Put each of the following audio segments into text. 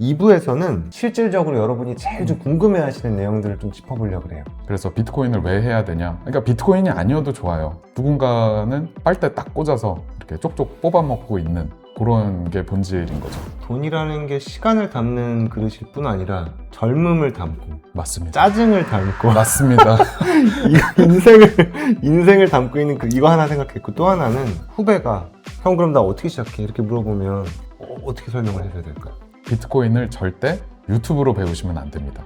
2부에서는 실질적으로 여러분이 제일 좀 궁금해하시는 내용들을 좀 짚어보려고 그래요. 그래서 비트코인을 왜 해야 되냐? 그러니까 비트코인이 아니어도 좋아요. 누군가는 빨대 딱 꽂아서 이렇게 쪽쪽 뽑아먹고 있는 그런 게 본질인 거죠. 돈이라는 게 시간을 담는 그릇일 뿐 아니라 젊음을 담고 맞습니다. 짜증을 담고 맞습니다. 인생을 담고 있는 이거 하나 생각했고, 또 하나는 후배가 형 그럼 나 어떻게 시작해? 이렇게 물어보면 어떻게 설명을 해줘야 될까요? 비트코인을 절대 유튜브로 배우시면 안 됩니다.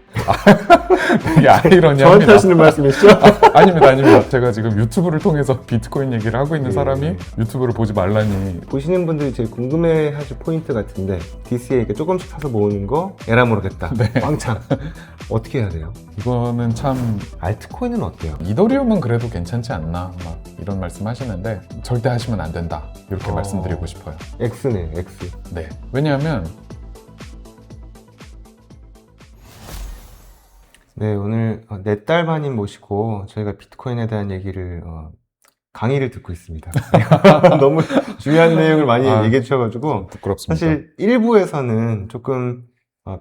이게 아이러니합니다. 저한테 하시는 말씀이시죠? 아닙니다. 제가 지금 유튜브를 통해서 비트코인 얘기를 하고 있는 예. 사람이 유튜브를 보지 말라니. 보시는 분들이 제일 궁금해하실 포인트 같은데, DCA 이렇게 조금씩 사서 모으는 거 에라 모르겠다. 네. 왕창. 어떻게 해야 돼요? 이거는 참 알트코인은 어때요? 이더리움은 그래도 괜찮지 않나 막 이런 말씀 하시는데 절대 하시면 안 된다 이렇게 말씀드리고 싶어요. X네, X. 네. 왜냐하면 네, 오늘 4달 반인 모시고 저희가 비트코인에 대한 얘기를 강의를 듣고 있습니다. 너무 중요한 내용을 많이 얘기해 주셔가지고, 부끄럽습니다. 사실 1부에서는 조금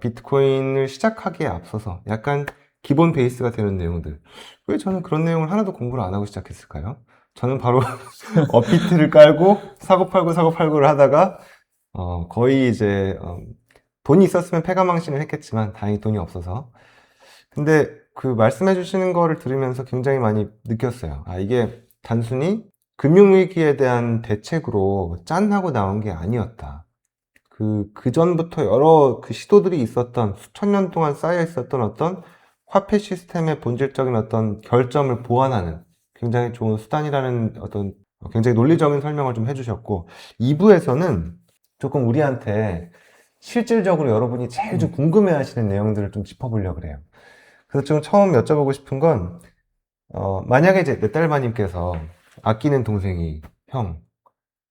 비트코인을 시작하기에 앞서서 약간 기본 베이스가 되는 내용들, 왜 저는 그런 내용을 하나도 공부를 안 하고 시작했을까요? 저는 바로 업비트를 깔고 사고 팔고를 하다가 거의 이제 돈이 있었으면 패가망신을 했겠지만 다행히 돈이 없어서. 근데 그 말씀해 주시는 거를 들으면서 굉장히 많이 느꼈어요. 이게 단순히 금융위기에 대한 대책으로 짠 하고 나온 게 아니었다. 그 전부터 여러 시도들이 있었던, 수천 년 동안 쌓여 있었던 어떤 화폐 시스템의 본질적인 어떤 결점을 보완하는 굉장히 좋은 수단이라는 어떤 굉장히 논리적인 설명을 좀 해주셨고, 2부에서는 조금 우리한테 실질적으로 여러분이 제일 좀 궁금해하시는 내용들을 좀 짚어보려고 그래요. 그래서 좀 처음 여쭤보고 싶은 건, 만약에 이제 내 딸마님께서 아끼는 동생이, 형,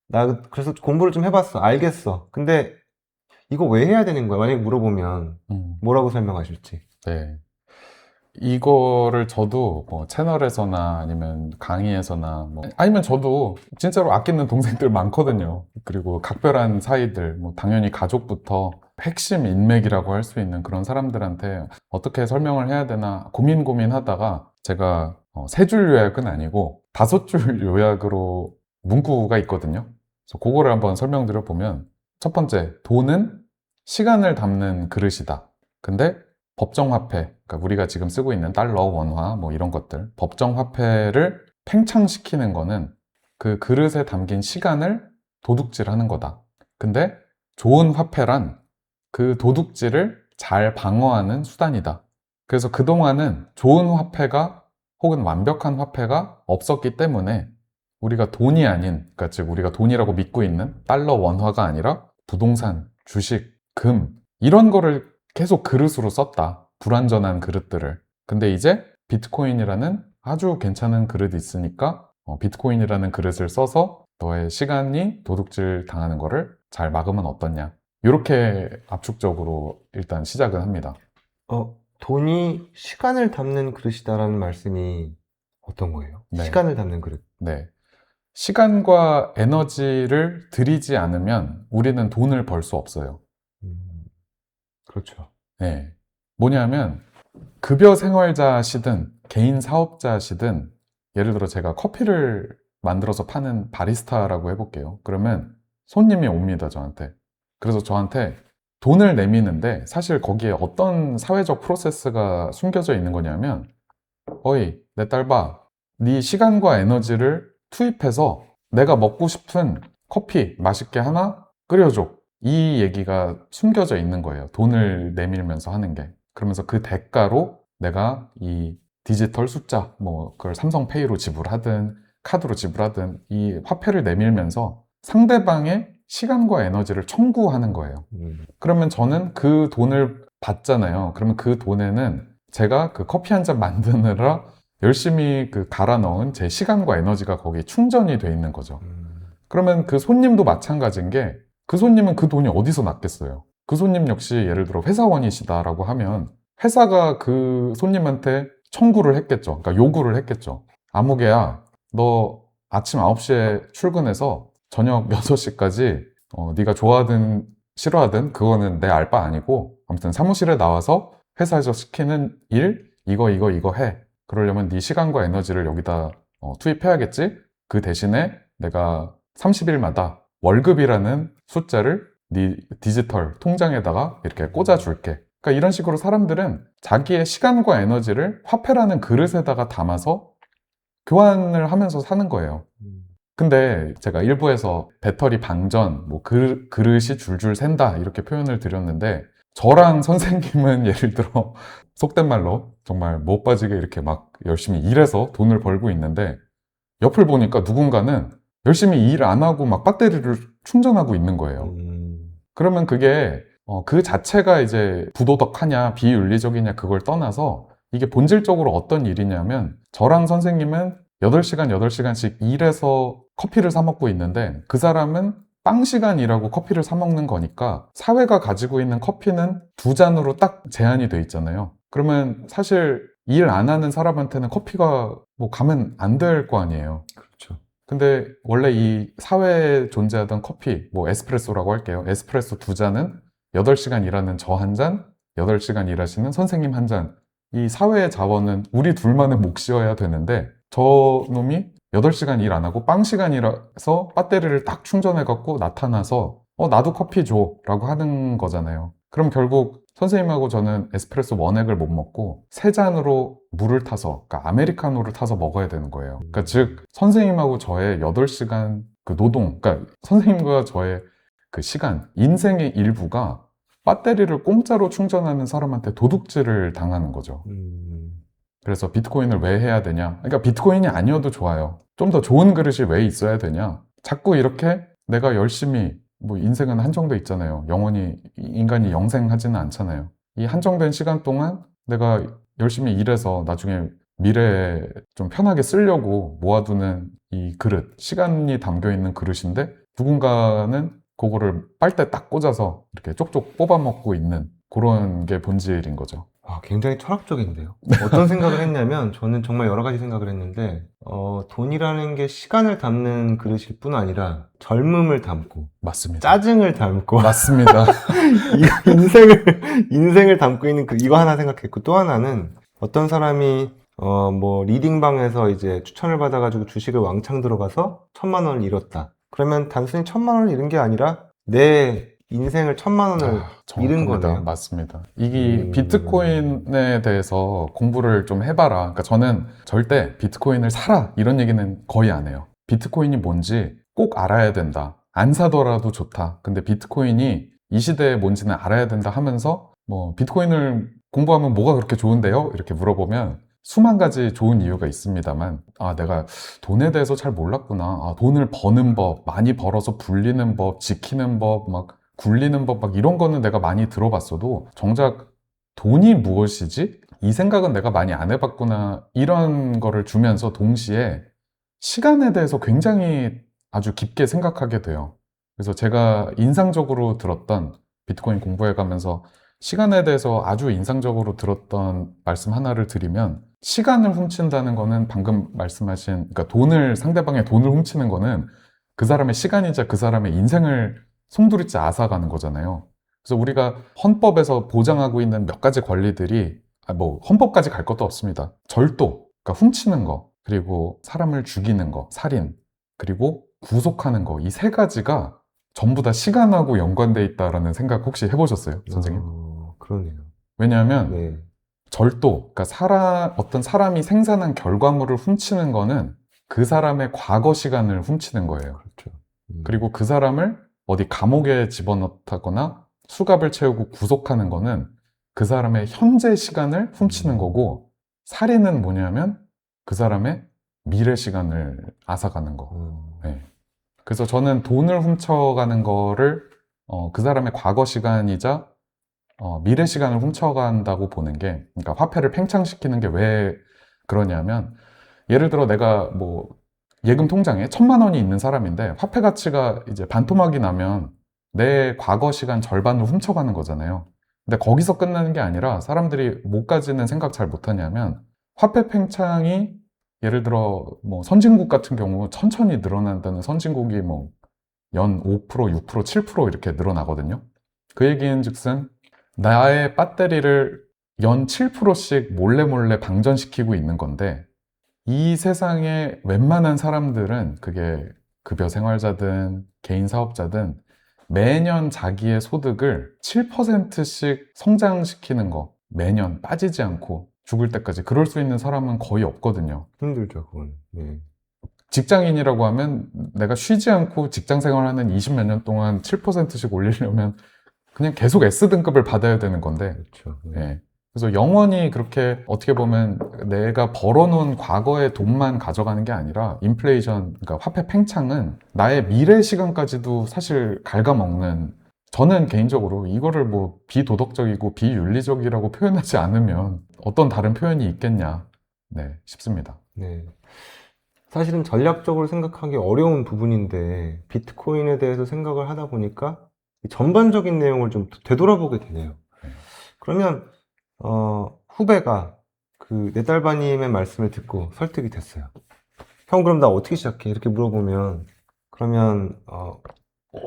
나 그래서 공부를 좀 해봤어. 알겠어. 근데 이거 왜 해야 되는 거야? 만약에 물어보면 뭐라고 설명하실지. 네. 이거를 저도 뭐 채널에서나 아니면 강의에서나 아니면 저도 진짜로 아끼는 동생들 많거든요. 그리고 각별한 사이들, 당연히 가족부터 핵심 인맥이라고 할 수 있는 그런 사람들한테 어떻게 설명을 해야 되나 고민하다가 제가 3줄 요약은 아니고 5줄 요약으로 문구가 있거든요. 그래서 그거를 한번 설명드려 보면, 첫 번째, 돈은 시간을 담는 그릇이다. 근데 법정화폐, 그러니까 우리가 지금 쓰고 있는 달러, 원화, 이런 것들, 법정화폐를 팽창시키는 거는 그 그릇에 담긴 시간을 도둑질하는 거다. 근데 좋은 화폐란 그 도둑질을 잘 방어하는 수단이다. 그래서 그동안은 좋은 화폐가 혹은 완벽한 화폐가 없었기 때문에 우리가 돈이 아닌, 그러니까 즉 우리가 돈이라고 믿고 있는 달러, 원화가 아니라 부동산, 주식, 금, 이런 거를 계속 그릇으로 썼다. 불완전한 그릇들을. 근데 이제 비트코인이라는 아주 괜찮은 그릇이 있으니까 비트코인이라는 그릇을 써서 너의 시간이 도둑질 당하는 거를 잘 막으면 어떠냐. 이렇게 압축적으로 일단 시작은 합니다. 돈이 시간을 담는 그릇이다라는 말씀이 어떤 거예요? 네. 시간을 담는 그릇. 네. 시간과 에너지를 들이지 않으면 우리는 돈을 벌 수 없어요. 그렇죠. 네. 뭐냐면 급여 생활자시든 개인 사업자시든, 예를 들어 제가 커피를 만들어서 파는 바리스타라고 해볼게요. 그러면 손님이 옵니다, 저한테. 그래서 저한테 돈을 내미는데 사실 거기에 어떤 사회적 프로세스가 숨겨져 있는 거냐면, 어이, 내 딸 봐. 네 시간과 에너지를 투입해서 내가 먹고 싶은 커피 맛있게 하나 끓여줘. 이 얘기가 숨겨져 있는 거예요. 돈을 내밀면서 하는 게. 그러면서 그 대가로 내가 이 디지털 숫자, 그걸 삼성페이로 지불하든 카드로 지불하든 이 화폐를 내밀면서 상대방의 시간과 에너지를 청구하는 거예요. 그러면 저는 그 돈을 받잖아요. 그러면 그 돈에는 제가 그 커피 한 잔 만드느라 열심히 갈아 넣은 제 시간과 에너지가 거기에 충전이 돼 있는 거죠. 그러면 그 손님도 마찬가지인 게, 그 손님은 그 돈이 어디서 났겠어요? 그 손님 역시 예를 들어 회사원이시다라고 하면 회사가 그 손님한테 청구를 했겠죠. 그러니까 요구를 했겠죠. 아무개야, 너 아침 9시에 출근해서 저녁 6시까지 네가 좋아하는 싫어하든 그거는 내 알 바 아니고 아무튼 사무실에 나와서 회사에서 시키는 일 이거 해. 그러려면 네 시간과 에너지를 여기다 투입해야겠지? 그 대신에 내가 30일마다 월급이라는 숫자를 네 디지털 통장에다가 이렇게 꽂아줄게. 그러니까 이런 식으로 사람들은 자기의 시간과 에너지를 화폐라는 그릇에다가 담아서 교환을 하면서 사는 거예요. 근데 제가 일부에서 배터리 방전, 뭐 그릇이 줄줄 샌다 이렇게 표현을 드렸는데 저랑 선생님은 예를 들어 속된 말로 정말 못 빠지게 이렇게 막 열심히 일해서 돈을 벌고 있는데 옆을 보니까 누군가는 열심히 일 안 하고 막 배터리를 충전하고 있는 거예요. 그러면 그게 그 자체가 이제 부도덕하냐 비윤리적이냐 그걸 떠나서 이게 본질적으로 어떤 일이냐면 저랑 선생님은 8시간, 8시간씩 일해서 커피를 사 먹고 있는데 그 사람은 빵 시간 일하고 커피를 사 먹는 거니까 사회가 가지고 있는 커피는 2잔으로 딱 제한이 돼 있잖아요. 그러면 사실 일 안 하는 사람한테는 커피가 뭐 가면 안 될 거 아니에요. 그렇죠. 근데 원래 이 사회에 존재하던 커피, 뭐 에스프레소라고 할게요. 에스프레소 2잔은 8시간 일하는 저 한 잔, 8시간 일하시는 선생님 한 잔. 이 사회의 자원은 우리 둘만의 몫이어야 되는데 저 놈이 8시간 일 안 하고 빵 시간이라서 배터리를 딱 충전해갖고 나타나서 나도 커피 줘 라고 하는 거잖아요. 그럼 결국 선생님하고 저는 에스프레소 원액을 못 먹고 3잔으로 물을 타서, 그러니까 아메리카노를 타서 먹어야 되는 거예요. 그러니까 즉 선생님하고 저의 8시간 그 노동, 그러니까 선생님과 저의 그 시간, 인생의 일부가 배터리를 공짜로 충전하는 사람한테 도둑질을 당하는 거죠. 그래서 비트코인을 왜 해야 되냐? 그러니까 비트코인이 아니어도 좋아요. 좀 더 좋은 그릇이 왜 있어야 되냐? 자꾸 이렇게 내가 열심히, 뭐 인생은 한정돼 있잖아요. 영원히 인간이 영생하지는 않잖아요. 이 한정된 시간 동안 내가 열심히 일해서 나중에 미래에 좀 편하게 쓰려고 모아두는 이 그릇, 시간이 담겨 있는 그릇인데 누군가는 그거를 빨대 딱 꽂아서 이렇게 쪽쪽 뽑아 먹고 있는 그런 게 본질인 거죠. 굉장히 철학적인데요. 어떤 생각을 했냐면 저는 정말 여러 가지 생각을 했는데 돈이라는 게 시간을 담는 그릇일 뿐 아니라 젊음을 담고 맞습니다. 짜증을 담고 맞습니다. 인생을 담고 있는 이거 하나 생각했고, 또 하나는 어떤 사람이 뭐 리딩방에서 이제 추천을 받아가지고 주식을 왕창 들어가서 1,000만 원을 잃었다. 그러면 단순히 1,000만 원을 잃은 게 아니라 내 인생을 1,000만 원을 잃은 정확합니다. 거네요. 맞습니다. 이 비트코인에 대해서 공부를 좀 해봐라. 그러니까 저는 절대 비트코인을 사라 이런 얘기는 거의 안 해요. 비트코인이 뭔지 꼭 알아야 된다. 안 사더라도 좋다. 근데 비트코인이 이 시대에 뭔지는 알아야 된다 하면서 뭐 비트코인을 공부하면 뭐가 그렇게 좋은데요? 이렇게 물어보면 수만 가지 좋은 이유가 있습니다만 내가 돈에 대해서 잘 몰랐구나. 돈을 버는 법, 많이 벌어서 불리는 법, 지키는 법, 막 굴리는 법, 막 이런 거는 내가 많이 들어봤어도 정작 돈이 무엇이지? 이 생각은 내가 많이 안 해봤구나. 이런 거를 주면서 동시에 시간에 대해서 굉장히 아주 깊게 생각하게 돼요. 그래서 제가 인상적으로 들었던 비트코인 공부해가면서 시간에 대해서 아주 인상적으로 들었던 말씀 하나를 드리면 시간을 훔친다는 거는 방금 말씀하신 그러니까 상대방의 돈을 훔치는 거는 그 사람의 시간이자 그 사람의 인생을 송두리째 앗아가는 거잖아요. 그래서 우리가 헌법에서 보장하고 있는 몇 가지 권리들이 뭐 헌법까지 갈 것도 없습니다. 절도, 그러니까 훔치는 거, 그리고 사람을 죽이는 거, 살인, 그리고 구속하는 거, 이 3가지가 전부 다 시간하고 연관돼 있다라는 생각 혹시 해보셨어요, 선생님? 그러네요. 왜냐하면 네. 절도, 그러니까 어떤 사람이 생산한 결과물을 훔치는 거는 그 사람의 과거 시간을 훔치는 거예요. 그렇죠. 그리고 그 사람을 어디 감옥에 집어넣다거나 수갑을 채우고 구속하는 거는 그 사람의 현재 시간을 훔치는 거고, 살인은 뭐냐면 그 사람의 미래 시간을 앗아가는 거. 네. 그래서 저는 돈을 훔쳐가는 거를 그 사람의 과거 시간이자 미래 시간을 훔쳐간다고 보는 게, 그러니까 화폐를 팽창시키는 게 왜 그러냐면, 예를 들어 내가 뭐 예금 통장에 1,000만 원이 있는 사람인데 화폐 가치가 이제 반토막이 나면 내 과거 시간 절반을 훔쳐가는 거잖아요. 근데 거기서 끝나는 게 아니라 사람들이 뭐까지는 생각 잘 못하냐면 화폐 팽창이 예를 들어 뭐 선진국 같은 경우 천천히 늘어난다는 선진국이 뭐 연 5%, 6%, 7% 이렇게 늘어나거든요. 그 얘기인 즉슨 나의 배터리를 연 7%씩 몰래 방전시키고 있는 건데 이 세상의 웬만한 사람들은 그게 급여 생활자든 개인 사업자든 매년 자기의 소득을 7%씩 성장시키는 거 매년 빠지지 않고 죽을 때까지 그럴 수 있는 사람은 거의 없거든요. 힘들죠, 그건. 네. 직장인이라고 하면 내가 쉬지 않고 직장 생활하는 20몇 년 동안 7%씩 올리려면 그냥 계속 S등급을 받아야 되는 건데 그렇죠. 예. 그래서 영원히 그렇게 어떻게 보면 내가 벌어놓은 과거의 돈만 가져가는 게 아니라 인플레이션, 그러니까 화폐 팽창은 나의 미래 시간까지도 사실 갉아먹는, 저는 개인적으로 이거를 뭐 비도덕적이고 비윤리적이라고 표현하지 않으면 어떤 다른 표현이 있겠냐, 네, 싶습니다. 네. 사실은 전략적으로 생각하기 어려운 부분인데 비트코인에 대해서 생각을 하다 보니까 이 전반적인 내용을 좀 되돌아보게 되네요. 그러면 후배가 그 네달바님의 말씀을 듣고 설득이 됐어요. 형, 그럼 나 어떻게 시작해? 이렇게 물어보면 그러면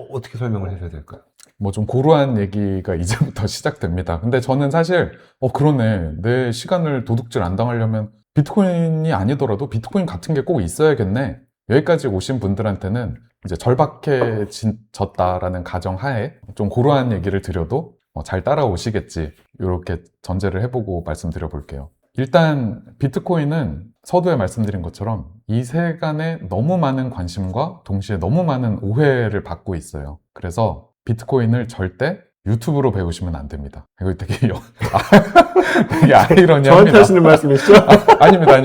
어떻게 설명을 해줘야 될까요? 뭐 좀 고루한 얘기가 이제부터 시작됩니다. 근데 저는 사실 그러네, 내 시간을 도둑질 안 당하려면 비트코인이 아니더라도 비트코인 같은 게 꼭 있어야겠네, 여기까지 오신 분들한테는 이제 절박해졌다라는 가정하에 좀 고루한 얘기를 드려도 잘 따라오시겠지, 이렇게 전제를 해보고 말씀드려 볼게요. 일단 비트코인은 서두에 말씀드린 것처럼 이 세간에 너무 많은 관심과 동시에 너무 많은 오해를 받고 있어요. 그래서 비트코인을 절대 유튜브로 배우시면 안 됩니다. 이거 되게 되게 아이러니합니다. 저한테 하시는 말씀이시죠? 아닙니다.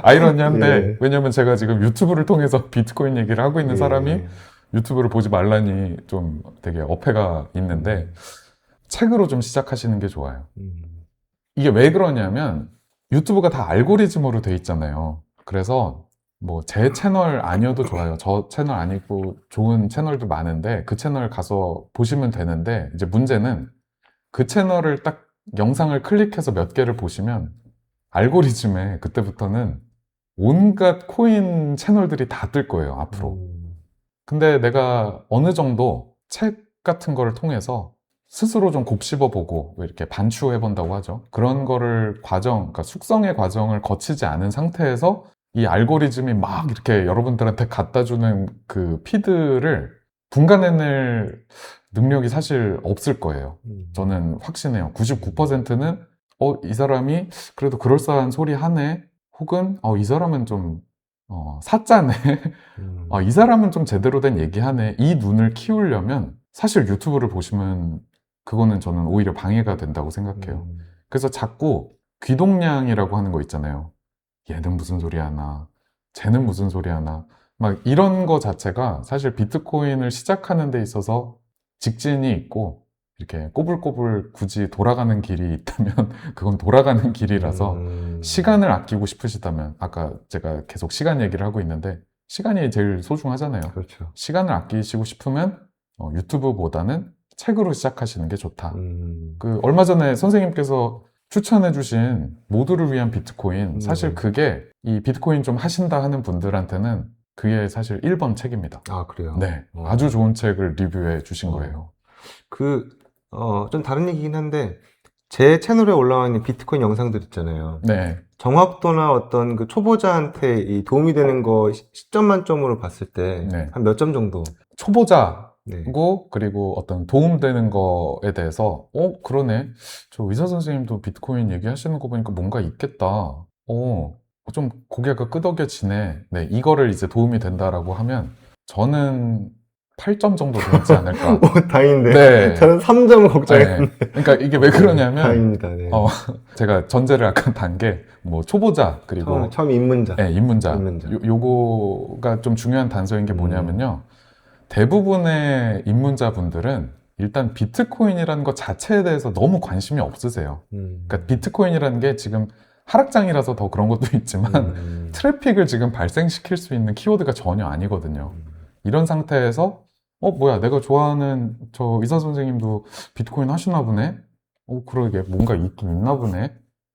아이러니한데 예. 왜냐면 제가 지금 유튜브를 통해서 비트코인 얘기를 하고 있는 예. 사람이 유튜브를 보지 말라니 좀 되게 어폐가 있는데, 책으로 좀 시작하시는 게 좋아요. 이게 왜 그러냐면 유튜브가 다 알고리즘으로 돼 있잖아요. 그래서 뭐 제 채널 아니어도 좋아요. 저 채널 아니고 좋은 채널도 많은데 그 채널 가서 보시면 되는데, 이제 문제는 그 채널을 딱 영상을 클릭해서 몇 개를 보시면 알고리즘에 그때부터는 온갖 코인 채널들이 다 뜰 거예요, 앞으로. 근데 내가 어느 정도 책 같은 거를 통해서 스스로 좀 곱씹어보고 이렇게 반추해본다고 하죠. 그런 거를 그러니까 숙성의 과정을 거치지 않은 상태에서 이 알고리즘이 막 이렇게 여러분들한테 갖다주는 그 피드를 분간해낼 능력이 사실 없을 거예요. 저는 확신해요. 99%는 이 사람이 그래도 그럴싸한 소리 하네, 혹은 이 사람은 좀 사짜네, 이 사람은 좀 제대로 된 얘기하네, 이 눈을 키우려면 사실 유튜브를 보시면 그거는 저는 오히려 방해가 된다고 생각해요. 그래서 자꾸 귀동냥이라고 하는 거 있잖아요. 얘는 무슨 소리 하나, 쟤는 무슨 소리 하나, 막 이런 거 자체가 사실 비트코인을 시작하는 데 있어서 직진이 있고 이렇게 꼬불꼬불 굳이 돌아가는 길이 있다면 그건 돌아가는 길이라서 시간을 아끼고 싶으시다면, 아까 제가 계속 시간 얘기를 하고 있는데 시간이 제일 소중하잖아요. 그렇죠. 시간을 아끼시고 싶으면 유튜브보다는 책으로 시작하시는 게 좋다. 그 얼마 전에 선생님께서 추천해주신 모두를 위한 비트코인, 사실 그게 이 비트코인 좀 하신다 하는 분들한테는 그게 사실 1번 책입니다. 아, 그래요? 네, 아주 좋은 책을 리뷰해 주신 거예요. 좀 다른 얘기긴 한데, 제 채널에 올라와 있는 비트코인 영상들 있잖아요. 네, 정확도나 어떤 그 초보자한테 이 도움이 되는 거 10점 만점으로 봤을 때 네. 한 몇 점 정도? 초보자고 네. 그리고 어떤 도움되는 거에 대해서 그러네, 저 의사 선생님도 비트코인 얘기하시는 거 보니까 뭔가 있겠다, 좀 고개가 끄덕여지네, 네, 이거를 이제 도움이 된다라고 하면 저는 8점 정도 되지 않을까. 다행인데. 네. 저는 3점을 걱정했는데. 네. 그러니까 이게 왜 그러냐면 다행입니다. 네. 제가 전제를 아까 단 게 뭐 초보자 그리고 처음 입문자. 네, 입문자. 입문자. 요거가 좀 중요한 단서인 게 뭐냐면요, 대부분의 입문자분들은 일단 비트코인이라는 것 자체에 대해서 너무 관심이 없으세요. 그러니까 비트코인이라는 게 지금 하락장이라서 더 그런 것도 있지만 트래픽을 지금 발생시킬 수 있는 키워드가 전혀 아니거든요. 이런 상태에서 뭐야, 내가 좋아하는 저 의사 선생님도 비트코인 하시나 보네, 그러게 뭔가 있긴 있나 보네,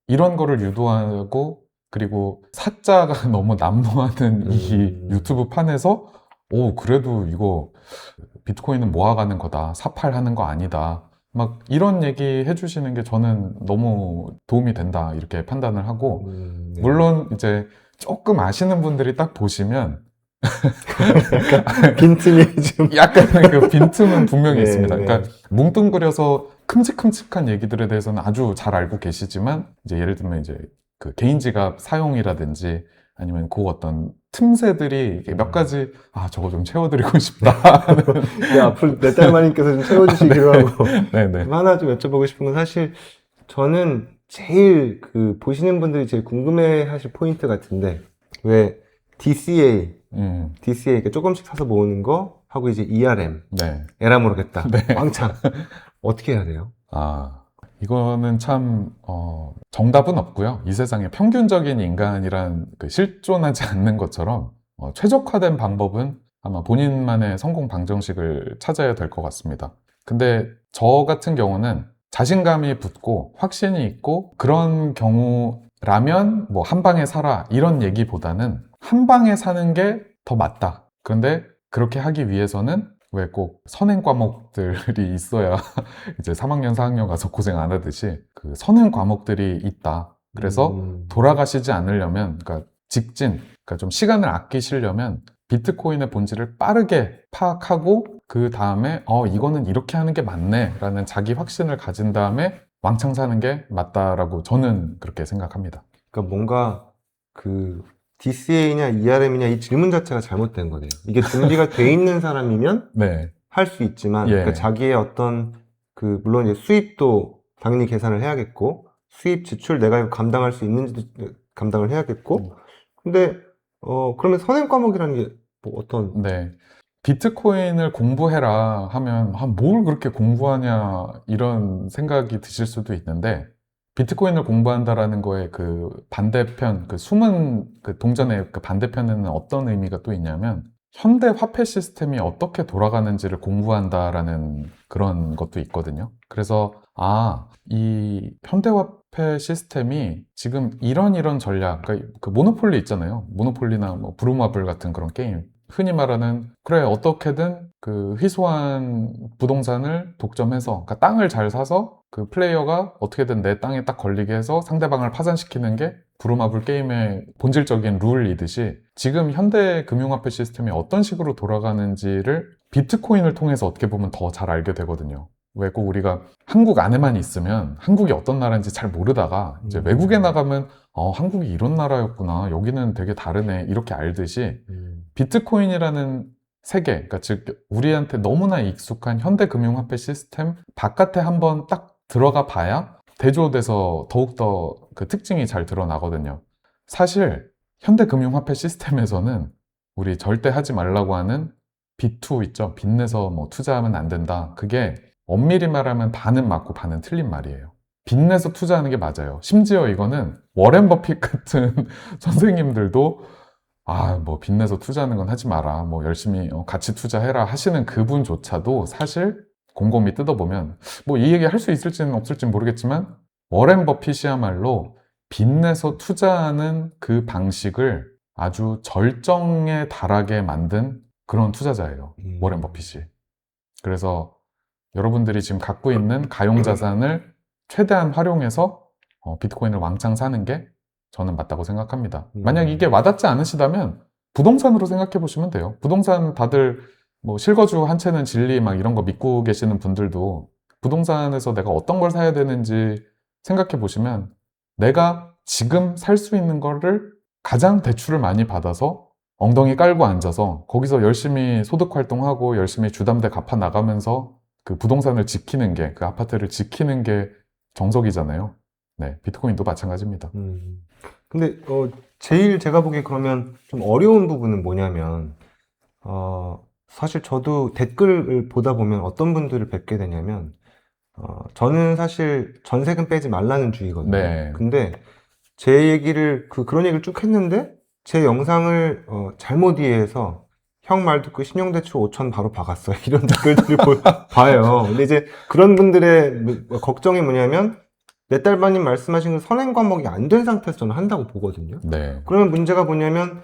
이런 거를 유도하고, 그리고 사자가 너무 난무하는 이 유튜브 판에서 그래도 이거 비트코인은 모아가는 거다, 사팔하는 거 아니다, 막 이런 얘기 해주시는 게 저는 너무 도움이 된다 이렇게 판단을 하고 네. 물론 이제 조금 아시는 분들이 딱 보시면 빈틈이 좀. 약간의 그 빈틈은 분명히 네, 있습니다. 네. 그러니까 뭉뚱그려서 큼직큼직한 얘기들에 대해서는 아주 잘 알고 계시지만 이제 예를 들면 이제 그 개인지갑 사용이라든지 아니면 그 어떤 틈새들이 이렇게 몇 가지 저거 좀 채워드리고 싶다. 네, 앞으로 내 딸마님께서 좀 채워주시기로 하고. 네네. 하나 좀 여쭤보고 싶은 건 사실 저는 제일 그 보시는 분들이 제일 궁금해 하실 포인트 같은데 왜 DCA, DCA 조금씩 사서 모으는 거 하고 이제 ERM, 네. 에라 모르겠다. 네. 왕창. 어떻게 해야 돼요? 이거는 참 정답은 없고요. 이 세상에 평균적인 인간이란 그 실존하지 않는 것처럼 최적화된 방법은 아마 본인만의 성공 방정식을 찾아야 될 것 같습니다. 근데 저 같은 경우는 자신감이 붙고 확신이 있고 그런 경우라면 뭐 한 방에 사라 이런 얘기보다는 한 방에 사는 게 더 맞다. 그런데 그렇게 하기 위해서는 왜 꼭 선행 과목들이 있어야 이제 3학년, 4학년 가서 고생 안 하듯이 그 선행 과목들이 있다. 그래서 돌아가시지 않으려면, 그러니까 직진, 그러니까 좀 시간을 아끼시려면 비트코인의 본질을 빠르게 파악하고 그 다음에 이거는 이렇게 하는 게 맞네 라는 자기 확신을 가진 다음에 왕창 사는 게 맞다라고 저는 그렇게 생각합니다. 그러니까 뭔가 그 DCA냐 ERM이냐 이 질문 자체가 잘못된 거네요. 이게 준비가 돼 있는 사람이면 네. 할 수 있지만 예. 그러니까 자기의 어떤 그 물론 이제 수입도 당연히 계산을 해야겠고 수입 지출 내가 감당할 수 있는지도 감당을 해야겠고 근데 그러면 선행 과목이라는 게 뭐 어떤 네. 비트코인을 공부해라 하면 뭘 그렇게 공부하냐 이런 생각이 드실 수도 있는데 비트코인을 공부한다라는 거에 그 반대편, 그 숨은 그 동전의 그 반대편에는 어떤 의미가 또 있냐면 현대 화폐 시스템이 어떻게 돌아가는지를 공부한다라는 그런 것도 있거든요. 그래서 이 현대 화폐 시스템이 지금 이런 전략, 그러니까 그 모노폴리 있잖아요. 모노폴리나 뭐 브루마블 같은 그런 게임. 흔히 말하는 그래 어떻게든 그 희소한 부동산을 독점해서 그러니까 땅을 잘 사서 그 플레이어가 어떻게든 내 땅에 딱 걸리게 해서 상대방을 파산시키는 게 브루마블 게임의 본질적인 룰이듯이 지금 현대 금융화폐 시스템이 어떤 식으로 돌아가는지를 비트코인을 통해서 어떻게 보면 더 잘 알게 되거든요. 왜 꼭 우리가 한국 안에만 있으면 한국이 어떤 나라인지 잘 모르다가 이제 외국에 나가면 한국이 이런 나라였구나 여기는 되게 다르네 이렇게 알듯이 비트코인이라는 세계, 그러니까 즉 우리한테 너무나 익숙한 현대 금융화폐 시스템 바깥에 한번 딱 들어가 봐야 대조돼서 더욱더 그 특징이 잘 드러나거든요. 사실 현대 금융화폐 시스템에서는 우리 절대 하지 말라고 하는 B2 있죠. 빚내서 뭐 투자하면 안 된다. 그게 엄밀히 말하면 반은 맞고 반은 틀린 말이에요. 빚내서 투자하는 게 맞아요. 심지어 이거는 워렌 버핏 같은 선생님들도 뭐 빚내서 투자하는 건 하지 마라. 뭐 열심히 같이 투자해라 하시는 그분조차도 사실 곰곰이 뜯어보면 뭐 이 얘기 할 수 있을지는 없을지는 모르겠지만 워렌 버핏이야말로 빚내서 투자하는 그 방식을 아주 절정에 달하게 만든 그런 투자자예요. 워렌 버핏이. 그래서 여러분들이 지금 갖고 있는 가용자산을 최대한 활용해서 비트코인을 왕창 사는 게 저는 맞다고 생각합니다. 만약 이게 와닿지 않으시다면 부동산으로 생각해 보시면 돼요. 부동산 다들 뭐 실거주 한 채는 진리 막 이런 거 믿고 계시는 분들도 부동산에서 내가 어떤 걸 사야 되는지 생각해 보시면 내가 지금 살 수 있는 거를 가장 대출을 많이 받아서 엉덩이 깔고 앉아서 거기서 열심히 소득 활동하고 열심히 주담대 갚아 나가면서 그 부동산을 지키는 게, 그 아파트를 지키는 게 정석이잖아요. 네, 비트코인도 마찬가지입니다. 근데 제일 제가 보기에 그러면 좀 어려운 부분은 뭐냐면 사실 저도 댓글을 보다 보면 어떤 분들을 뵙게 되냐면 저는 사실 전세금 빼지 말라는 주의거든요. 네. 근데 제 얘기를 그런 얘기를 쭉 했는데 제 영상을 잘못 이해해서 형 말 듣고 신용대출 5천 바로 박았어 이런 댓글들을 봐요. 근데 이제 그런 분들의 걱정이 뭐냐면 내 딸바님 말씀하신 그 선행 과목이 안 된 상태에서 저는 한다고 보거든요. 네. 그러면 문제가 뭐냐면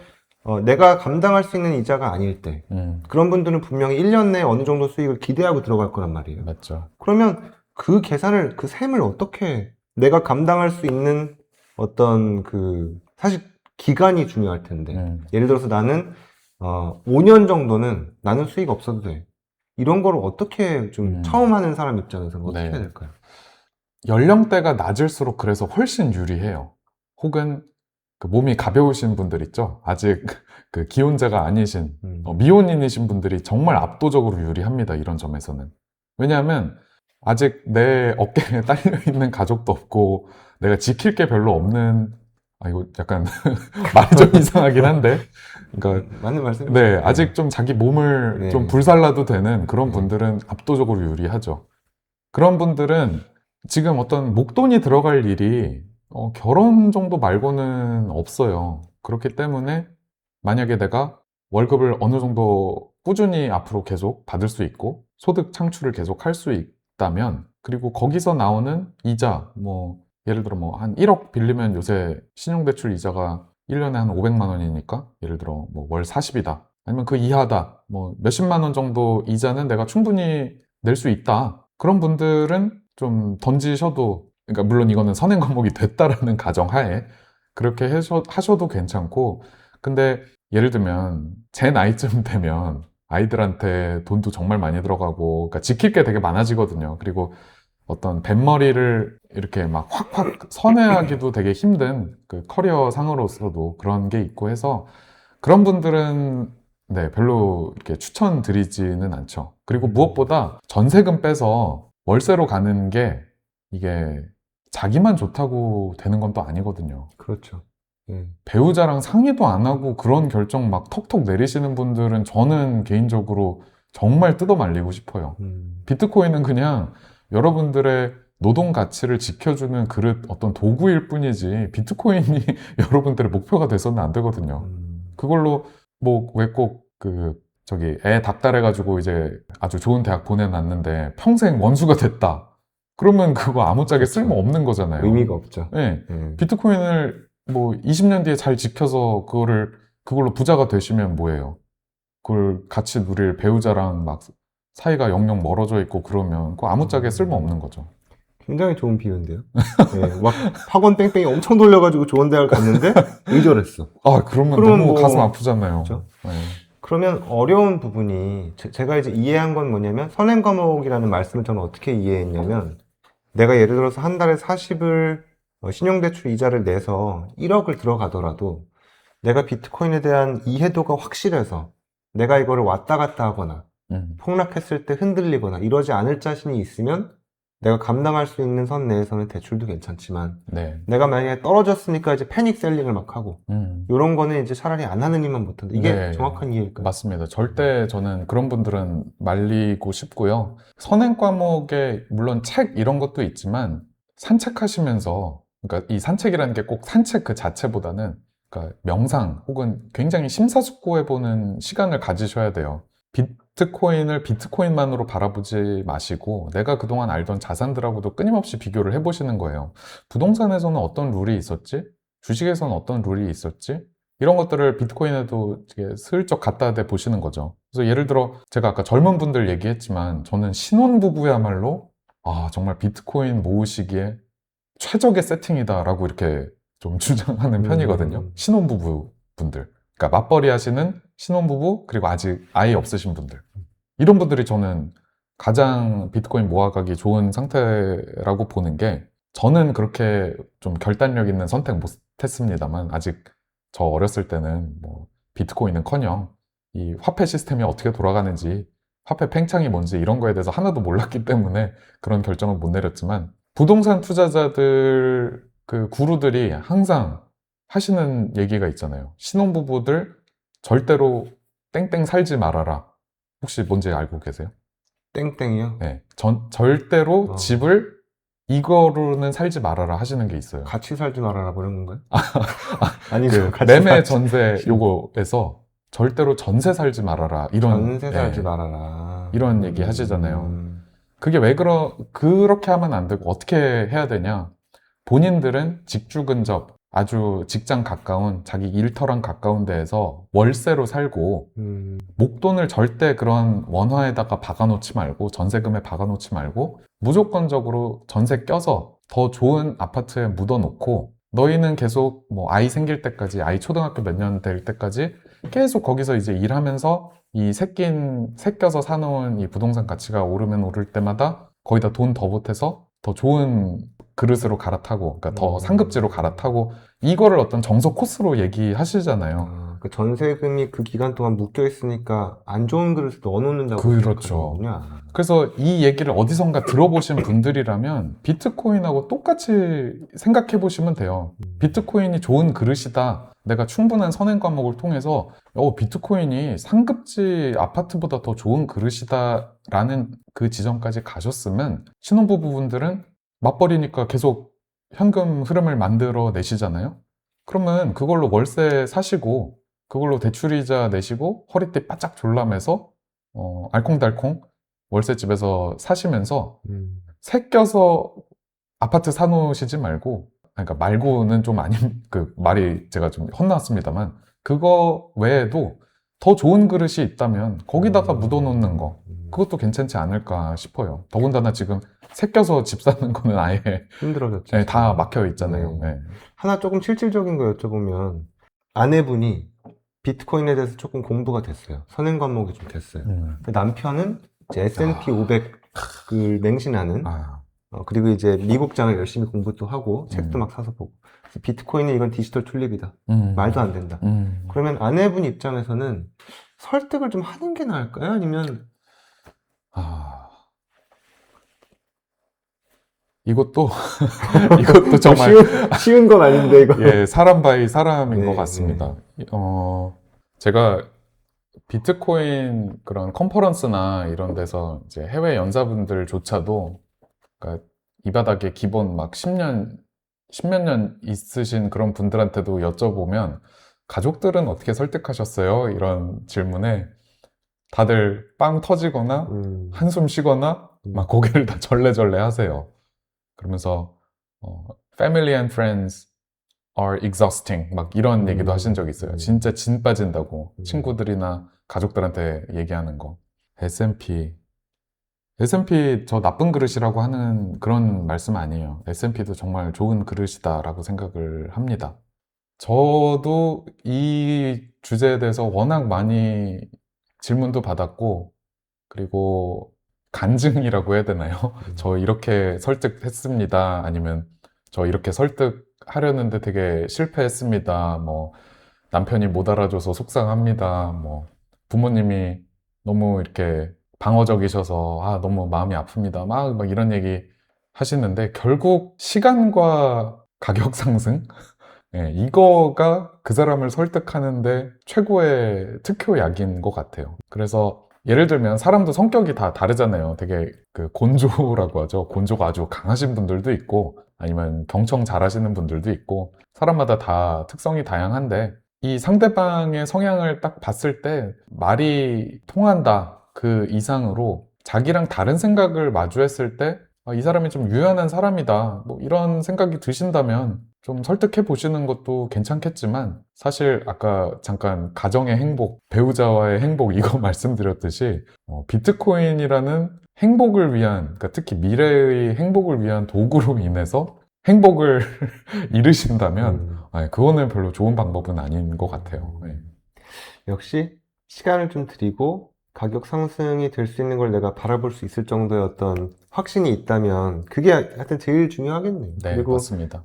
내가 감당할 수 있는 이자가 아닐 때 그런 분들은 분명히 1년 내에 어느 정도 수익을 기대하고 들어갈 거란 말이에요. 맞죠. 그러면 그 계산을, 그 셈을 어떻게 내가 감당할 수 있는 어떤 사실 기간이 중요할 텐데. 예를 들어서 나는, 5년 정도는 나는 수익 없어도 돼. 이런 거를 어떻게 좀 처음 하는 사람 입장에서는 어떻게 네. 해야 될까요? 연령대가 낮을수록 그래서 훨씬 유리해요. 혹은 그 몸이 가벼우신 분들 있죠? 아직 그 기혼자가 아니신, 미혼인이신 분들이 정말 압도적으로 유리합니다. 이런 점에서는. 왜냐하면 아직 내 어깨에 딸려있는 가족도 없고, 내가 지킬 게 별로 없는, 이거 약간 말이 좀 이상하긴 한데, 그러니까, 맞는 말씀이죠. 네, 아직 좀 자기 몸을 네. 좀 불살라도 되는 그런 네. 분들은 압도적으로 유리하죠. 그런 분들은 지금 어떤 목돈이 들어갈 일이 결혼 정도 말고는 없어요. 그렇기 때문에 만약에 내가 월급을 어느 정도 꾸준히 앞으로 계속 받을 수 있고 소득 창출을 계속 할 수 있다면, 그리고 거기서 나오는 이자, 뭐 예를 들어 뭐 한 1억 빌리면 요새 신용대출 이자가 1년에 한 500만 원이니까 예를 들어 뭐 월 40이다. 아니면 그 이하다. 뭐 몇십만 원 정도 이자는 내가 충분히 낼 수 있다. 그런 분들은 좀 던지셔도, 그러니까 물론 이거는 선행 과목이 됐다라는 가정하에 그렇게 하셔도 괜찮고, 근데 예를 들면 제 나이쯤 되면 아이들한테 돈도 정말 많이 들어가고, 그러니까 지킬 게 되게 많아지거든요. 그리고 어떤 뱃머리를 이렇게 막 확확 선회하기도 되게 힘든 그 커리어 상으로서도 그런 게 있고 해서 그런 분들은 네, 별로 이렇게 추천드리지는 않죠. 그리고 무엇보다 전세금 빼서 월세로 가는 게 이게 자기만 좋다고 되는 건 또 아니거든요. 그렇죠. 예. 배우자랑 상의도 안 하고 그런 결정 막 톡톡 내리시는 분들은 저는 개인적으로 정말 뜯어 말리고 싶어요. 비트코인은 그냥 여러분들의 노동 가치를 지켜주는 그릇, 어떤 도구일 뿐이지 비트코인이 여러분들의 목표가 돼서는 안 되거든요. 그걸로 뭐 왜 꼭 저기 애 닥달해가지고 이제 아주 좋은 대학 보내놨는데 평생 원수가 됐다. 그러면 그거 아무짝에 그렇죠. 쓸모 없는 거잖아요. 의미가 없죠. 네. 예. 비트코인을 뭐 20년 뒤에 잘 지켜서 그걸로 부자가 되시면 뭐예요? 그걸 같이 누릴 배우자랑 막 사이가 영영 멀어져 있고 그러면 그거 아무짝에 쓸모 없는 거죠. 굉장히 좋은 비유인데요. 예, 막 학원 뺑뺑이 엄청 돌려가지고 좋은 대학을 갔는데 의절했어. 그러면 그러면 너무 뭐- 가슴 아프잖아요. 그렇죠? 네. 그러면 어려운 부분이 제가 이제 이해한 건 뭐냐면 선행 과목이라는 말씀을 저는 어떻게 이해했냐면 내가 예를 들어서 한 달에 40을 신용대출 이자를 내서 1억을 들어가더라도 내가 비트코인에 대한 이해도가 확실해서 내가 이거를 왔다 갔다 하거나 폭락했을 때 흔들리거나 이러지 않을 자신이 있으면 내가 감당할 수 있는 선 내에서는 대출도 괜찮지만 네. 내가 만약에 떨어졌으니까 이제 패닉 셀링을 막 하고 이런 거는 이제 차라리 안 하는 일만 못한다. 이게 네. 정확한 이해일까요? 맞습니다. 절대 저는 그런 분들은 말리고 싶고요. 선행 과목에 물론 책 이런 것도 있지만 산책하시면서, 그러니까 이 산책이라는 게 꼭 산책 그 자체보다는 그러니까 명상 혹은 굉장히 심사숙고해보는 시간을 가지셔야 돼요. 비트코인을 비트코인만으로 바라보지 마시고 내가 그동안 알던 자산들하고도 끊임없이 비교를 해보시는 거예요. 부동산에서는 어떤 룰이 있었지? 주식에서는 어떤 룰이 있었지? 이런 것들을 비트코인에도 이렇게 슬쩍 갖다 대 보시는 거죠. 그래서 예를 들어 제가 아까 젊은 분들 얘기했지만 저는 신혼부부야말로 정말 비트코인 모으시기에 최적의 세팅이다라고 이렇게 좀 주장하는 편이거든요. 신혼부부 분들. 그러니까 맞벌이 하시는 신혼부부, 그리고 아직 아이 없으신 분들. 이런 분들이 저는 가장 비트코인 모아가기 좋은 상태라고 보는 게, 저는 그렇게 좀 결단력 있는 선택 못 했습니다만 아직 저 어렸을 때는 뭐 비트코인은커녕 이 화폐 시스템이 어떻게 돌아가는지, 화폐 팽창이 뭔지 이런 거에 대해서 하나도 몰랐기 때문에 그런 결정을 못 내렸지만, 부동산 투자자들 그 구루들이 항상 하시는 얘기가 있잖아요. 신혼부부들 절대로 땡땡 살지 말아라. 혹시 뭔지 알고 계세요? 땡땡이요? 네. 절대로 집을 이거로는 살지 말아라 하시는 게 있어요. 같이 살지 말아라 뭐 이런 건가요? 그 같이 매매 살지. 전세 요거에서 절대로 전세 살지 말아라. 이런 전세 예, 살지 말아라. 이런 얘기 하시잖아요. 그게 왜 그렇게 하면 안 되고 어떻게 해야 되냐? 본인들은 직주 근접, 아주 직장 가까운, 자기 일터랑 가까운 데에서 월세로 살고, 목돈을 절대 그런 원화에다가 박아놓지 말고, 전세금에 박아놓지 말고, 무조건적으로 전세 껴서 더 좋은 아파트에 묻어놓고 너희는 계속 뭐 아이 생길 때까지, 아이 초등학교 몇 년 될 때까지 계속 거기서 이제 일하면서 이 새껴서 사놓은 이 부동산 가치가 오르면 오를 때마다 거기다 돈 더 보태서 더 좋은 그릇으로 갈아타고, 그러니까 더 상급지로 갈아타고, 이거를 어떤 정석 코스로 얘기하시잖아요. 그 전세금이 그 기간 동안 묶여 있으니까 안 좋은 그릇에 넣어놓는다고 그렇죠. 생각하는군요. 그래서 이 얘기를 어디선가 들어보신 분들이라면 비트코인하고 똑같이 생각해 보시면 돼요. 비트코인이 좋은 그릇이다. 내가 충분한 선행 과목을 통해서 비트코인이 상급지 아파트보다 더 좋은 그릇이다 라는 그 지점까지 가셨으면 신혼부부분들은 맞벌이니까 계속 현금 흐름을 만들어 내시잖아요. 그러면 그걸로 월세 사시고 그걸로 대출이자 내시고 허리띠 바짝 졸라매서 알콩달콩 월세집에서 사시면서 새 껴서 아파트 사놓으시지 말고, 그러니까 말고는 좀 아닌, 그 말이 제가 좀 헛나왔습니다만, 그거 외에도 더 좋은 그릇이 있다면 거기다가 묻어놓는 거, 그것도 괜찮지 않을까 싶어요. 더군다나 지금 새 껴서 집 사는 거는 아예 힘들어졌죠. 네, 다 막혀 있잖아요. 네. 네. 하나 조금 실질적인 거 여쭤보면, 아내분이 비트코인에 대해서 조금 공부가 됐어요. 선행 과목이 좀 됐어요. 근데 남편은 이제 S&P 500을 맹신하는, 그리고 이제 미국장을 열심히 공부도 하고 책도 막 사서 보고, 비트코인은 이건 디지털 툴립이다. 말도 안 된다. 그러면 아내분 입장에서는 설득을 좀 하는 게 나을까요? 아니면 이것도 정말 쉬운 건 아닌데 이거. 예, 사람 바이 사람인 네, 것 같습니다. 제가 비트코인 그런 컨퍼런스나 이런 데서 이제 해외 연사분들조차도, 그러니까 이 바닥에 기본 막 10몇 년 있으신 그런 분들한테도 여쭤보면 가족들은 어떻게 설득하셨어요? 이런 질문에 다들 빵 터지거나 한숨 쉬거나 막 고개를 다 절레절레 하세요. 그러면서 family and friends are exhausting 막 이런 얘기도 하신 적이 있어요. 진짜 진 빠진다고 친구들이나 가족들한테 얘기하는 거. S&P 저 나쁜 그릇이라고 하는 그런 말씀 아니에요. S&P도 정말 좋은 그릇이다라고 생각을 합니다. 저도 이 주제에 대해서 워낙 많이 질문도 받았고, 그리고 간증이라고 해야 되나요? 저 이렇게 설득했습니다. 아니면 저 이렇게 설득하려는데 되게 실패했습니다. 뭐 남편이 못 알아줘서 속상합니다. 뭐 부모님이 너무 이렇게 방어적이셔서 너무 마음이 아픕니다. 막 이런 얘기 하시는데 결국 시간과 가격 상승? 네, 이거가 그 사람을 설득하는데 최고의 특효약인 것 같아요. 그래서 예를 들면 사람도 성격이 다 다르잖아요. 되게 그 곤조라고 하죠. 곤조가 아주 강하신 분들도 있고 아니면 경청 잘하시는 분들도 있고 사람마다 다 특성이 다양한데 이 상대방의 성향을 딱 봤을 때 말이 통한다 그 이상으로 자기랑 다른 생각을 마주했을 때 이 사람이 좀 유연한 사람이다 뭐 이런 생각이 드신다면 좀 설득해 보시는 것도 괜찮겠지만 사실 아까 잠깐 가정의 행복, 배우자와의 행복 이거 말씀드렸듯이 비트코인이라는 행복을 위한, 그러니까 특히 미래의 행복을 위한 도구로 인해서 행복을 잃으신다면 그거는 별로 좋은 방법은 아닌 것 같아요. 네. 역시 시간을 좀 드리고 가격 상승이 될 수 있는 걸 내가 바라볼 수 있을 정도의 어떤 확신이 있다면 그게 하여튼 제일 중요하겠네요. 네, 그리고 맞습니다.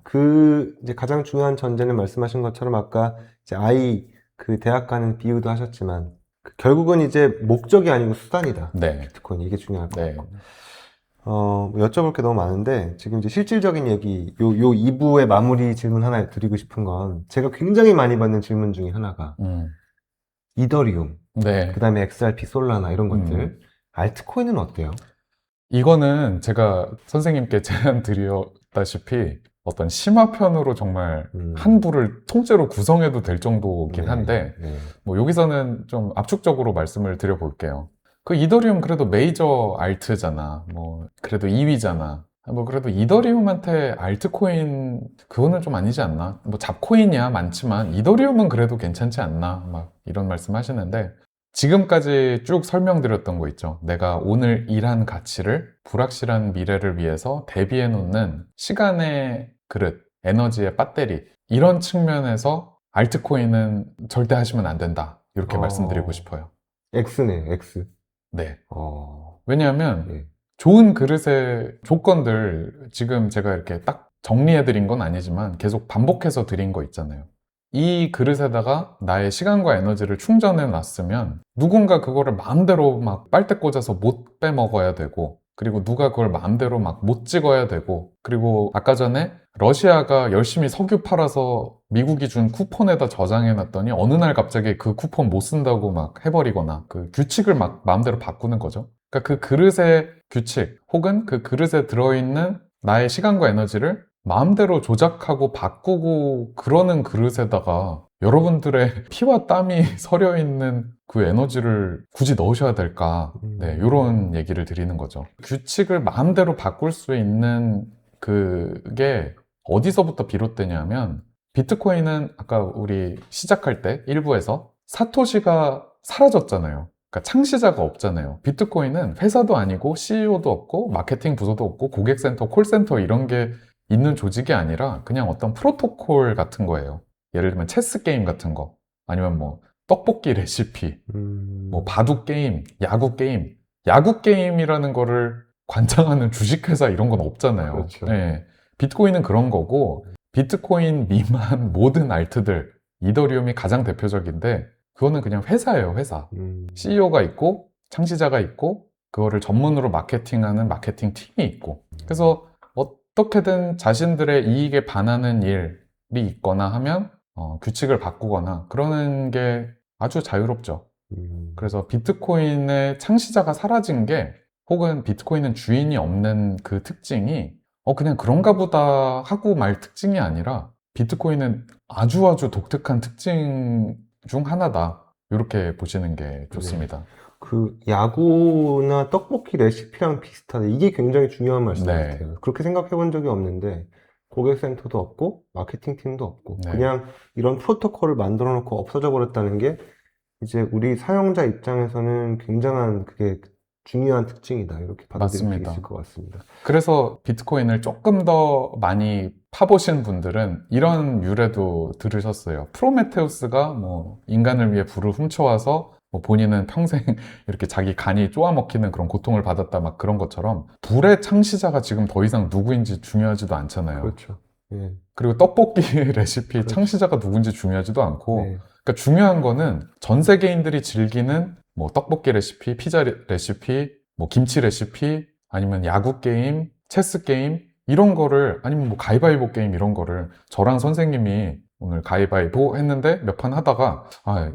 이제 가장 중요한 전제는 말씀하신 것처럼 아까 이제 아이 그 대학 가는 비유도 하셨지만 결국은 이제 목적이 아니고 수단이다. 네. 비트코인 이게 중요할 것 네. 같고. 뭐 여쭤볼 게 너무 많은데 지금 이제 실질적인 얘기 요 2부의 마무리 질문 하나 드리고 싶은 건 제가 굉장히 많이 받는 질문 중에 하나가 이더리움, 네. 그 다음에 XRP, 솔라나 이런 것들 알트코인은 어때요? 이거는 제가 선생님께 제안 드렸다시피 어떤 심화편으로 정말 한 부를 통째로 구성해도 될 정도긴 한데 뭐 여기서는 좀 압축적으로 말씀을 드려볼게요. 그 이더리움 그래도 메이저 알트잖아. 뭐 그래도 2위잖아. 뭐 그래도 이더리움한테 알트코인 그거는 좀 아니지 않나? 뭐 잡코인이야 많지만 이더리움은 그래도 괜찮지 않나? 막 이런 말씀 하시는데 지금까지 쭉 설명드렸던 거 있죠. 내가 오늘 일한 가치를 불확실한 미래를 위해서 대비해 놓는 시간의 그릇, 에너지의 배터리, 이런 측면에서 알트코인은 절대 하시면 안 된다. 이렇게 말씀드리고 싶어요. X네, X. 네. 어, 왜냐하면 네. 좋은 그릇의 조건들, 지금 제가 이렇게 딱 정리해 드린 건 아니지만 계속 반복해서 드린 거 있잖아요. 이 그릇에다가 나의 시간과 에너지를 충전해 놨으면 누군가 그거를 마음대로 막 빨대 꽂아서 못 빼먹어야 되고, 그리고 누가 그걸 마음대로 막 못 찍어야 되고, 그리고 아까 전에 러시아가 열심히 석유 팔아서 미국이 준 쿠폰에다 저장해 놨더니 어느 날 갑자기 그 쿠폰 못 쓴다고 막 해버리거나 그 규칙을 막 마음대로 바꾸는 거죠. 그러니까 그 그릇의 규칙 혹은 그 그릇에 들어있는 나의 시간과 에너지를 마음대로 조작하고 바꾸고 그러는 그릇에다가 여러분들의 피와 땀이 서려 있는 그 에너지를 굳이 넣으셔야 될까? 네, 이런 얘기를 드리는 거죠. 규칙을 마음대로 바꿀 수 있는 그게 어디서부터 비롯되냐면, 비트코인은 아까 우리 시작할 때 일부에서 사토시가 사라졌잖아요. 그러니까 창시자가 없잖아요. 비트코인은 회사도 아니고 CEO도 없고 마케팅 부서도 없고 고객센터, 콜센터 이런 게 있는 조직이 아니라 그냥 어떤 프로토콜 같은 거예요. 예를 들면 체스 게임 같은 거, 아니면 뭐 떡볶이 레시피, 뭐 바둑 게임, 야구 게임. 야구 게임이라는 거를 관장하는 주식회사 이런 건 없잖아요. 그렇죠. 네. 비트코인은 그런 거고, 비트코인 미만 모든 알트들, 이더리움이 가장 대표적인데 그거는 그냥 회사예요, 회사. CEO가 있고 창시자가 있고 그거를 전문으로 마케팅하는 마케팅 팀이 있고, 그래서 어떻게든 자신들의 이익에 반하는 일이 있거나 하면 규칙을 바꾸거나 그러는 게 아주 자유롭죠. 그래서 비트코인의 창시자가 사라진 게, 혹은 비트코인은 주인이 없는 그 특징이 그냥 그런가 보다 하고 말 특징이 아니라 비트코인은 아주 독특한 특징 중 하나다. 이렇게 보시는 게 좋습니다. 그 야구나 떡볶이 레시피랑 비슷하다. 이게 굉장히 중요한 말씀 네. 같아요. 그렇게 생각해 본 적이 없는데 고객센터도 없고 마케팅 팀도 없고 네. 그냥 이런 프로토콜을 만들어 놓고 없어져 버렸다는 게 이제 우리 사용자 입장에서는 굉장한 그게 중요한 특징이다. 이렇게 받아들일 수 맞습니다. 있을 것 같습니다. 그래서 비트코인을 조금 더 많이 파보신 분들은 이런 유래도 들으셨어요. 프로메테우스가 뭐 인간을 위해 불을 훔쳐와서 뭐 본인은 평생 이렇게 자기 간이 쪼아먹히는 그런 고통을 받았다, 막 그런 것처럼 불의 창시자가 지금 더 이상 누구인지 중요하지도 않잖아요. 그렇죠. 예. 그리고 떡볶이 레시피 그렇죠. 창시자가 누군지 중요하지도 않고, 네. 그러니까 중요한 거는 전 세계인들이 즐기는 뭐 떡볶이 레시피, 피자 레시피, 뭐 김치 레시피, 아니면 야구 게임, 체스 게임 이런 거를, 아니면 뭐 가위바위보 게임 이런 거를, 저랑 선생님이 오늘 가위바위보 했는데 몇 판 하다가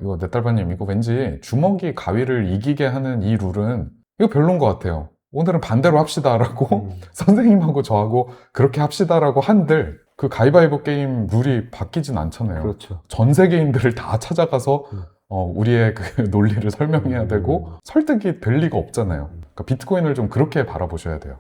이거 내 딸바님 이거 왠지 주먹이 가위를 이기게 하는 이 룰은 이거 별론 것 같아요. 오늘은 반대로 합시다라고 선생님하고 저하고 그렇게 합시다라고 한들 그 가위바위보 게임 룰이 바뀌진 않잖아요. 그렇죠. 전 세계인들을 다 찾아가서 우리의 그 논리를 설명해야 되고 설득이 될 리가 없잖아요. 그러니까 비트코인을 좀 그렇게 바라보셔야 돼요.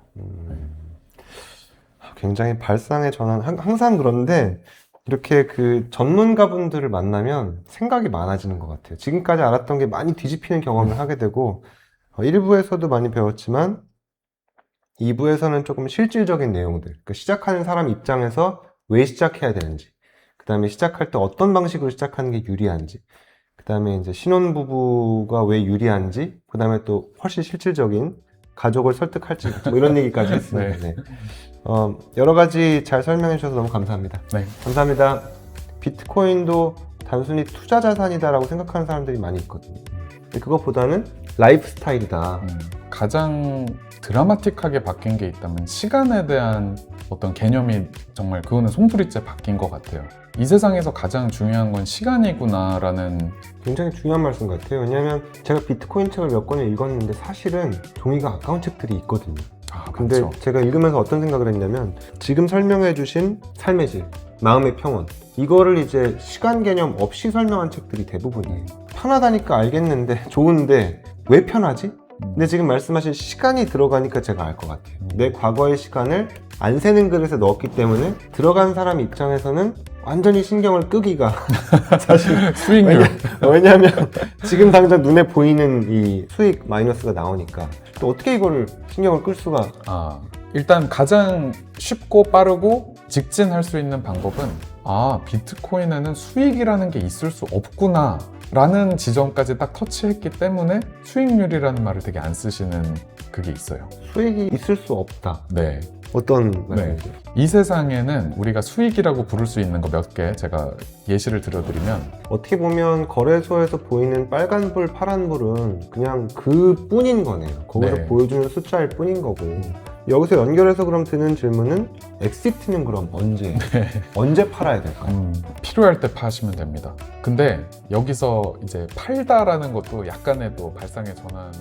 굉장히 발상의 전환, 항상 그런데 이렇게 그 전문가분들을 만나면 생각이 많아지는 것 같아요. 지금까지 알았던 게 많이 뒤집히는 경험을 하게 되고, 1부에서도 많이 배웠지만 2부에서는 조금 실질적인 내용들, 그러니까 시작하는 사람 입장에서 왜 시작해야 되는지, 그 다음에 시작할 때 어떤 방식으로 시작하는 게 유리한지, 그 다음에 이제 신혼부부가 왜 유리한지, 그 다음에 또 훨씬 실질적인 가족을 설득할지, 뭐 이런 얘기까지 했습니다. 네. 여러 가지 잘 설명해 주셔서 너무 감사합니다. 네. 감사합니다. 비트코인도 단순히 투자 자산이다라고 생각하는 사람들이 많이 있거든요. 근데 그것보다는 라이프 스타일이다. 가장 드라마틱하게 바뀐 게 있다면 시간에 대한 어떤 개념이 정말 그거는 송두리째 바뀐 것 같아요. 이 세상에서 가장 중요한 건 시간이구나라는. 굉장히 중요한 말씀 같아요. 왜냐하면 제가 비트코인 책을 몇 권을 읽었는데 사실은 종이가 아까운 책들이 있거든요. 근데 그렇죠. 제가 읽으면서 어떤 생각을 했냐면, 지금 설명해 주신 삶의 질, 마음의 평온, 이거를 이제 시간 개념 없이 설명한 책들이 대부분이에요. 편하다니까 알겠는데, 좋은데 왜 편하지? 근데 지금 말씀하신 시간이 들어가니까 제가 알 것 같아요. 내 과거의 시간을 안 새는 그릇에 넣었기 때문에 들어간 사람 입장에서는 완전히 신경을 끄기가 사실 수익률. 왜냐하면 지금 당장 눈에 보이는 이 수익 마이너스가 나오니까 또 어떻게 이거를 신경을 끌 수가. 일단 가장 쉽고 빠르고 직진할 수 있는 방법은 비트코인에는 수익이라는 게 있을 수 없구나 라는 지점까지 딱 터치했기 때문에 수익률이라는 말을 되게 안 쓰시는 그게 있어요. 수익이 있을 수 없다. 네. 어떤 말이죠? 이 세상에는 우리가 수익이라고 부를 수 있는 거 몇 개 제가 예시를 들어드리면, 어떻게 보면 거래소에서 보이는 빨간불, 파란불은 그냥 그 뿐인 거네요. 거기서 네. 보여주는 숫자일 뿐인 거고. 여기서 연결해서 그럼 드는 질문은 엑시트는 그럼 언제? 언제 팔아야 될까요? 필요할 때 파시면 됩니다. 근데 여기서 이제 팔다라는 것도 약간의 또 발상의 전환을